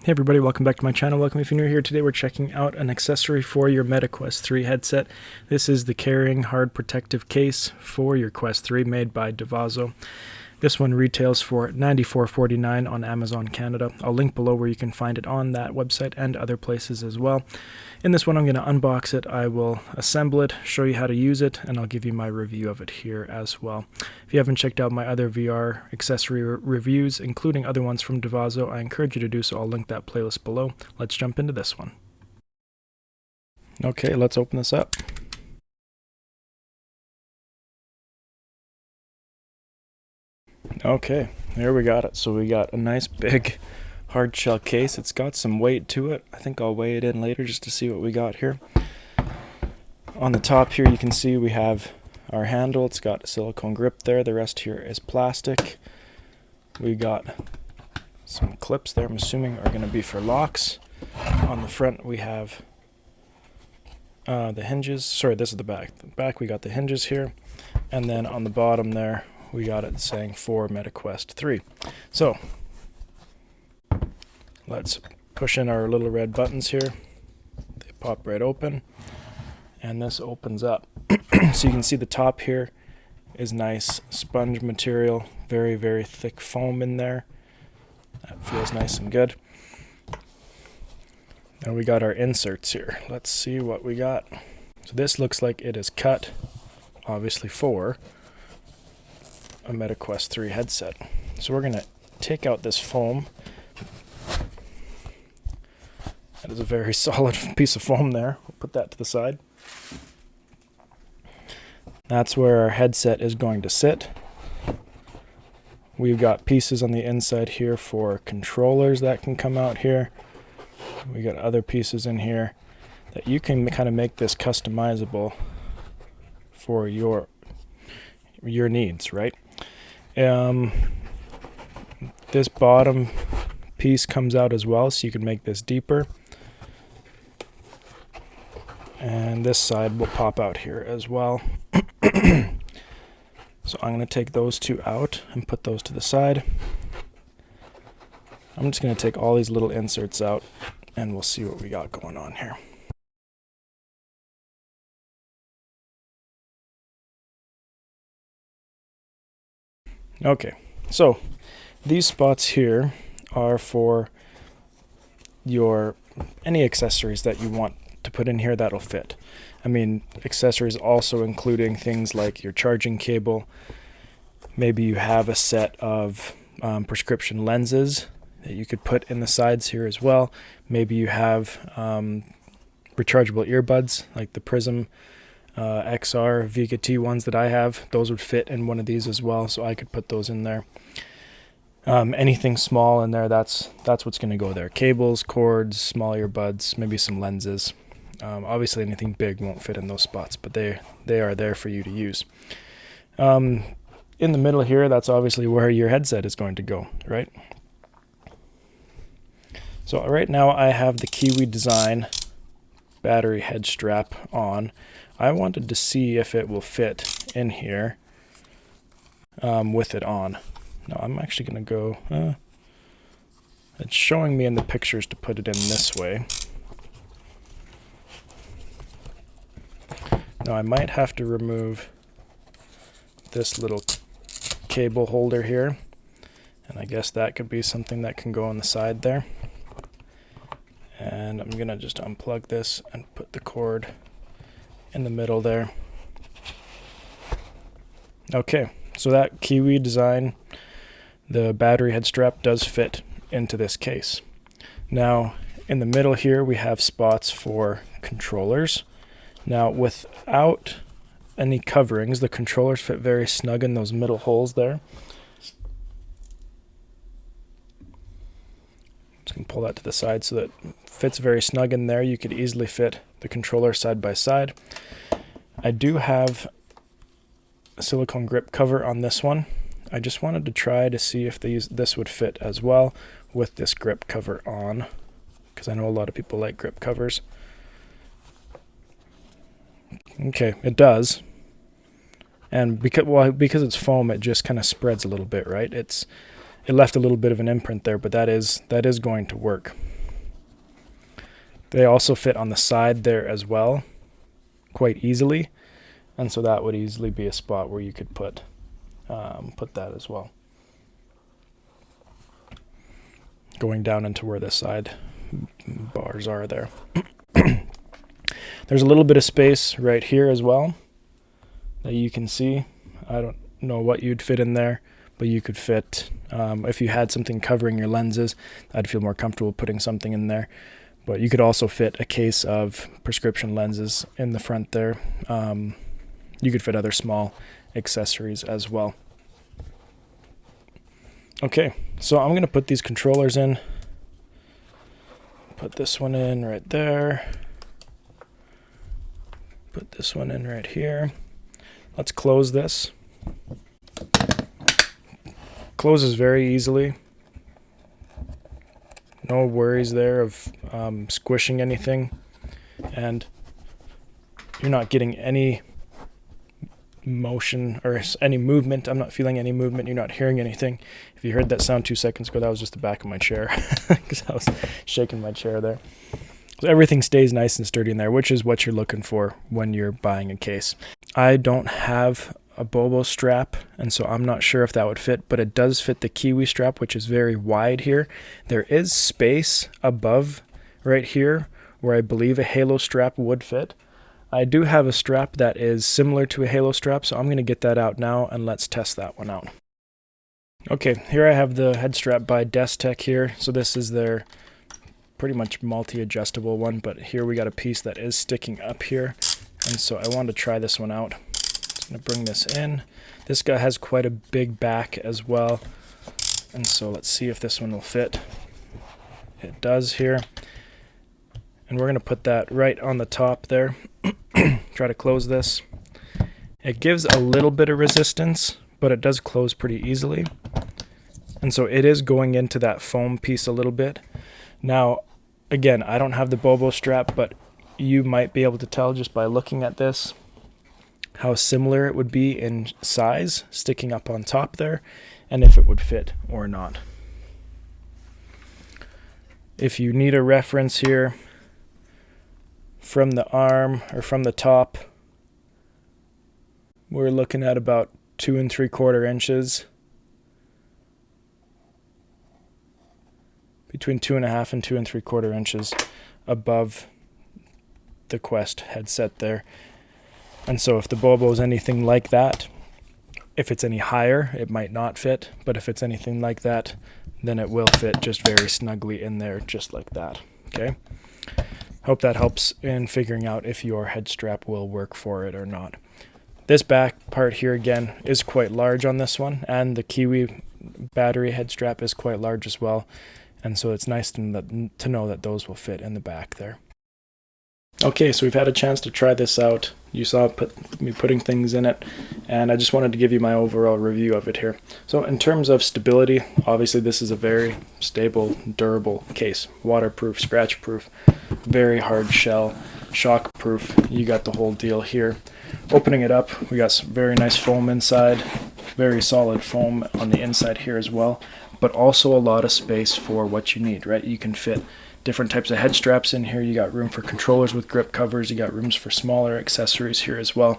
Hey everybody, welcome back to my channel. Welcome if you're new here. Today we're checking out an accessory for your Meta Quest 3 headset. This is the carrying hard protective case for your Quest 3 made by Devaso. This one retails for $94.49 on Amazon Canada. I'll link below where you can find it on that website and other places as well. In this one I'm going to unbox it, I will assemble it, show you how to use it, and I'll give you my review of it here as well. If you haven't checked out my other VR accessory reviews, including other ones from Devaso, I encourage you to do so. I'll link that playlist below. Let's jump into this one. Okay, let's open this up. Okay, there we got it. So we got a nice big hard shell case. It's got some weight to it. I think I'll weigh it in later just to see what we got here. On the top here you can see we have our handle. It's got a silicone grip there. The rest here is plastic. We got some clips there, I'm assuming are going to be for locks. On the front we have the hinges. Sorry, this is the back. The back we got the hinges here. And then on the bottom there we got it saying for Meta Quest 3. So let's push in our little red buttons here. They pop right open, and this opens up. So you can see the top here is nice sponge material, very, very thick foam in there. That feels nice and good. Now we got our inserts here. Let's see what we got. So this looks like it is cut, obviously, for a Meta Quest 3 headset. So we're going to take out this foam. That is a very solid piece of foam there. We'll put that to the side. That's where our headset is going to sit. We've got pieces on the inside here for controllers that can come out here. We got other pieces in here that you can kind of make this customizable for your needs, right? This bottom piece comes out as well, so you can make this deeper. And this side will pop out here as well. So I'm going to take those two out and put those to the side. I'm just going to take all these little inserts out and we'll see what we got going on here. Okay, so these spots here are for your any accessories that you want to put in here that'll fit. I mean, accessories also including things like your charging cable. Maybe you have a set of prescription lenses that you could put in the sides here as well. Maybe you have rechargeable earbuds like the Prism XR Vega T ones that I have. Those would fit in one of these as well, so I could put those in there. Anything small in there, that's what's going to go there. Cables, cords, small earbuds, maybe some lenses. Obviously anything big won't fit in those spots, but they are there for you to use. In the middle here, that's obviously where your headset is going to go, right? So right now I have the Kiwi Design battery head strap on. I wanted to see if it will fit in here with it on. Now I'm actually going to go, it's showing me in the pictures to put it in this way. Now I might have to remove this little cable holder here, and I guess that could be something that can go on the side there. And I'm going to just unplug this and put the cord in the middle there. Okay, so that Kiwi Design, the battery head strap, does fit into this case. Now in the middle here we have spots for controllers. Now without any coverings, the controllers fit very snug in those middle holes there. Just going to pull that to the side so that it fits very snug in there. You could easily fit the controller side by side. I do have a silicone grip cover on this one. I just wanted to try to see if this would fit as well with this grip cover on, because I know a lot of people like grip covers. Okay, it does. And because it's foam, it just kind of spreads a little bit, right? It left a little bit of an imprint there, but that is going to work. They also fit on the side there as well, quite easily, and so that would easily be a spot where you could put that as well. Going down into where the side bars are there. There's a little bit of space right here as well that you can see. I don't know what you'd fit in there, but you could fit, if you had something covering your lenses, I'd feel more comfortable putting something in there. But you could also fit a case of prescription lenses in the front there. You could fit other small accessories as well. Okay, so I'm going to put these controllers in. Put this one in right there. Put this one in right here. Let's close this. Closes very easily. No worries there of squishing anything. And you're not getting any motion or any movement. I'm not feeling any movement. You're not hearing anything. If you heard that sound 2 seconds ago, that was just the back of my chair because I was shaking my chair there. So everything stays nice and sturdy in there, which is what you're looking for when you're buying a case. I don't have a Bobo strap, and so I'm not sure if that would fit, but it does fit the Kiwi strap, which is very wide here. There is space above right here where I believe a Halo strap would fit. I do have a strap that is similar to a Halo strap, so I'm going to get that out now and let's test that one out. Okay, here I have the head strap by Destech here. So this is their pretty much multi-adjustable one, but here we got a piece that is sticking up here, and so I wanted to try this one out. Just going to bring this in. This guy has quite a big back as well, and so let's see if this one will fit. It does here, and we're going to put that right on the top there. Try to close this. It gives a little bit of resistance, but it does close pretty easily, and so it is going into that foam piece a little bit. Now, again, I don't have the Bobo strap, but you might be able to tell just by looking at this how similar it would be in size sticking up on top there, and if it would fit or not. If you need a reference here from the arm or from the top, we're looking at about 2 3/4 inches. Between 2.5 and 2 3/4 inches above the Quest headset there. And so if the Bobo is anything like that, if it's any higher, it might not fit, but if it's anything like that, then it will fit just very snugly in there, just like that. Okay. Hope that helps in figuring out if your head strap will work for it or not. This back part here again is quite large on this one, and the Kiwi battery head strap is quite large as well. And so it's nice to know that those will fit in the back there. Okay, so we've had a chance to try this out. You saw me putting things in it, and I just wanted to give you my overall review of it here. So in terms of stability, obviously this is a very stable, durable case. Waterproof, scratch-proof, very hard shell, shock-proof. You got the whole deal here. Opening it up, we got some very nice foam inside, very solid foam on the inside here as well, but also a lot of space for what you need, right? You can fit different types of head straps in here. You got room for controllers with grip covers. You got rooms for smaller accessories here as well.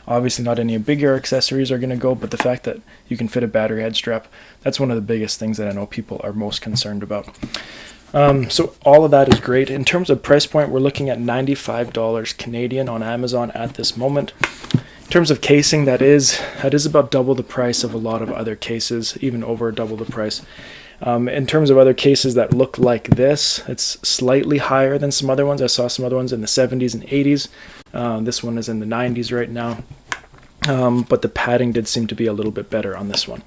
Obviously not any bigger accessories are going to go, but the fact that you can fit a battery head strap, that's one of the biggest things that I know people are most concerned about. So all of that is great. In terms of price point, we're looking at $95 Canadian on Amazon at this moment. In terms of casing, that is about double the price of a lot of other cases, even over double the price. In terms of other cases that look like this, it's slightly higher than some other ones. I saw some other ones in the 70s and 80s. This one is in the 90s right now. But the padding did seem to be a little bit better on this one.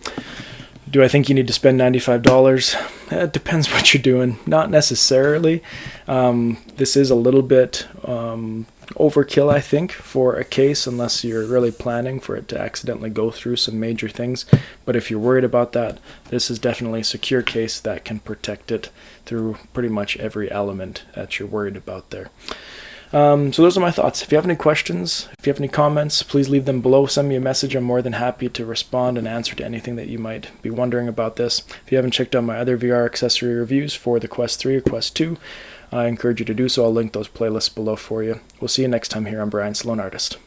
Do I think you need to spend $95? It depends what you're doing. Not necessarily. This is a little bit overkill, I think, for a case, unless you're really planning for it to accidentally go through some major things. But if you're worried about that, this is definitely a secure case that can protect it through pretty much every element that you're worried about there. So those are my thoughts. If you have any questions, if you have any comments, please leave them below. Send me a message. I'm more than happy to respond and answer to anything that you might be wondering about this. If you haven't checked out my other VR accessory reviews for the Quest 3 or Quest 2, I encourage you to do so. I'll link those playlists below for you. We'll see you next time here on Brian Sloan Artist.